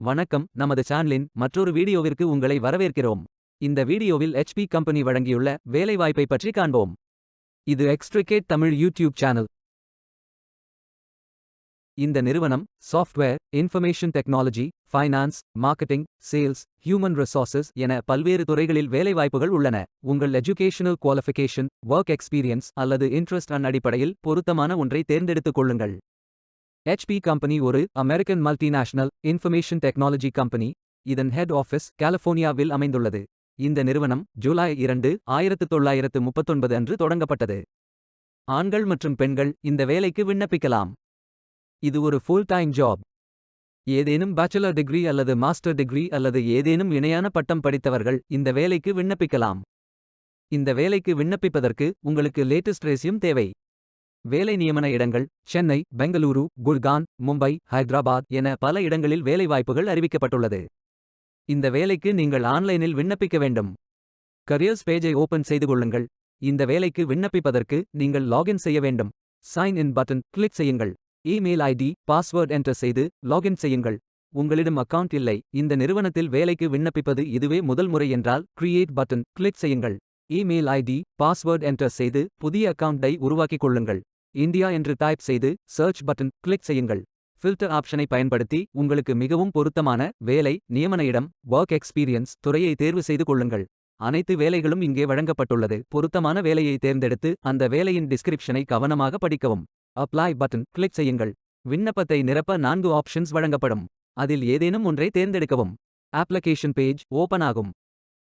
வணக்கம், நமது சேனலின் மற்றொரு வீடியோவிற்கு உங்களை வரவேற்கிறோம். இந்த வீடியோவில் HP கம்பெனி வழங்கியுள்ள வேலைவாய்ப்பை பற்றி காண்போம். இது எக்ஸ்ட்ரிகேட் தமிழ் யூடியூப் சேனல். இந்த நிறுவனம் software, information technology, finance, marketing, sales, human resources என பல்வேறு துறைகளில் வேலைவாய்ப்புகள் உள்ளன. உங்கள் எஜுகேஷனல் குவாலிஃபிகேஷன், ஒர்க் எக்ஸ்பீரியன்ஸ் அல்லது இன்ட்ரெஸ்ட் அடிப்படையில் பொருத்தமான ஒன்றை தேர்ந்தெடுத்துக் கொள்ளுங்கள். HP கம்பெனி ஒரு American multinational information technology company. இதன் ஹெட் ஆஃபீஸ் கலிஃபோர்னியாவில் அமைந்துள்ளது. இந்த நிறுவனம் ஜூலை 2, 1939 அன்று தொடங்கப்பட்டது. ஆண்கள் மற்றும் பெண்கள் இந்த வேலைக்கு விண்ணப்பிக்கலாம். இது ஒரு ஃபுல் டைம் ஜாப். ஏதேனும் பேச்சுலர் டிகிரி அல்லது மாஸ்டர் டிகிரி அல்லது ஏதேனும் இணையான பட்டம் படித்தவர்கள் இந்த வேலைக்கு விண்ணப்பிக்கலாம். இந்த வேலைக்கு விண்ணப்பிப்பதற்கு உங்களுக்கு லேட்டஸ்ட் ரெஸ்யூம் தேவை. வேலை நியமன இடங்கள் சென்னை, பெங்களூரு, குர்கான், மும்பை, ஹைதராபாத் என பல இடங்களில் வேலைவாய்ப்புகள் அறிவிக்கப்பட்டுள்ளது. இந்த வேலைக்கு நீங்கள் ஆன்லைனில் விண்ணப்பிக்க வேண்டும். கரியர்ஸ் பேஜை ஓபன் செய்து கொள்ளுங்கள். இந்த வேலைக்கு விண்ணப்பிப்பதற்கு நீங்கள் லாகின் செய்ய வேண்டும். சைன் இன் பட்டன் கிளிக் செய்யுங்கள். இமெயில் ஐடி, பாஸ்வேர்ட் என்டர் செய்து லாகின் செய்யுங்கள். உங்களிடம் அக்கவுண்ட் இல்லை, இந்த நிறுவனத்தில் வேலைக்கு விண்ணப்பிப்பது இதுவே முதல் முறை என்றால் கிரியேட் பட்டன் கிளிக் செய்யுங்கள். இமெயில் ஐடி, பாஸ்வேர்ட் என்டர் செய்து புதிய அக்கவுண்டை உருவாக்கிக் கொள்ளுங்கள். இந்தியா என்று டைப் செய்து சர்ச் பட்டன் கிளிக் செய்யுங்கள். ஃபில்டர் ஆப்ஷனை பயன்படுத்தி உங்களுக்கு மிகவும் பொருத்தமான வேலை, நியமன இடம், ஒர்க் எக்ஸ்பீரியன்ஸ் துறையை தேர்வு செய்து கொள்ளுங்கள். அனைத்து வேலைகளும் இங்கே வழங்கப்பட்டுள்ளது. பொருத்தமான வேலையை தேர்ந்தெடுத்து அந்த வேலையின் டிஸ்கிரிப்ஷனை கவனமாக படிக்கவும். அப்ளை பட்டன் கிளிக் செய்யுங்கள். விண்ணப்பத்தை நிரப்ப 4 ஆப்ஷன்ஸ் வழங்கப்படும். அதில் ஏதேனும் ஒன்றை தேர்ந்தெடுக்கவும். அப்ளிகேஷன் பேஜ் ஓபன் ஆகும்.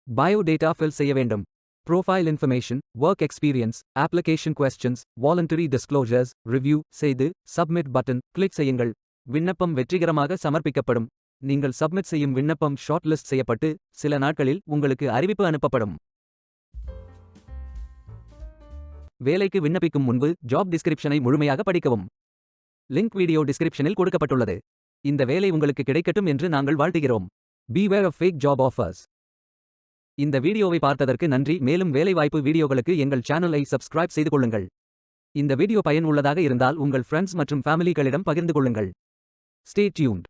பயோடேட்டா ஃபில் செய்ய வேண்டும். Profile information, work experience, application questions, voluntary disclosures review செய்து சப்மிட் பட்டன் கிளிக் செய்யுங்கள். விண்ணப்பம் வெற்றிகரமாக சமர்ப்பிக்கப்படும். நீங்கள் சப்மிட் செய்யும் விண்ணப்பம் ஷார்ட் லிஸ்ட் செய்யப்பட்டு சில நாட்களில் உங்களுக்கு அறிவிப்பு அனுப்பப்படும். வேலைக்கு விண்ணப்பிக்கும் முன்பு ஜாப் டிஸ்கிரிப்ஷனை முழுமையாக படிக்கவும். லிங்க் வீடியோ டிஸ்கிரிப்ஷனில் கொடுக்கப்பட்டுள்ளது. இந்த வேலை உங்களுக்கு கிடைக்கட்டும் என்று நாங்கள் வாழ்த்துகிறோம். Beware of fake job offers. இந்த வீடியோவை பார்த்ததற்கு நன்றி. மேலும் வேலைவாய்ப்பு வீடியோகளுக்கு எங்கள் சேனலை சப்ஸ்கிரைப் செய்து கொள்ளுங்கள். இந்த வீடியோ பயனுள்ளதாக இருந்தால் உங்கள் ஃப்ரெண்ட்ஸ் மற்றும் ஃபேமிலிகளிடம் பகிர்ந்து கொள்ளுங்கள். Stay tuned.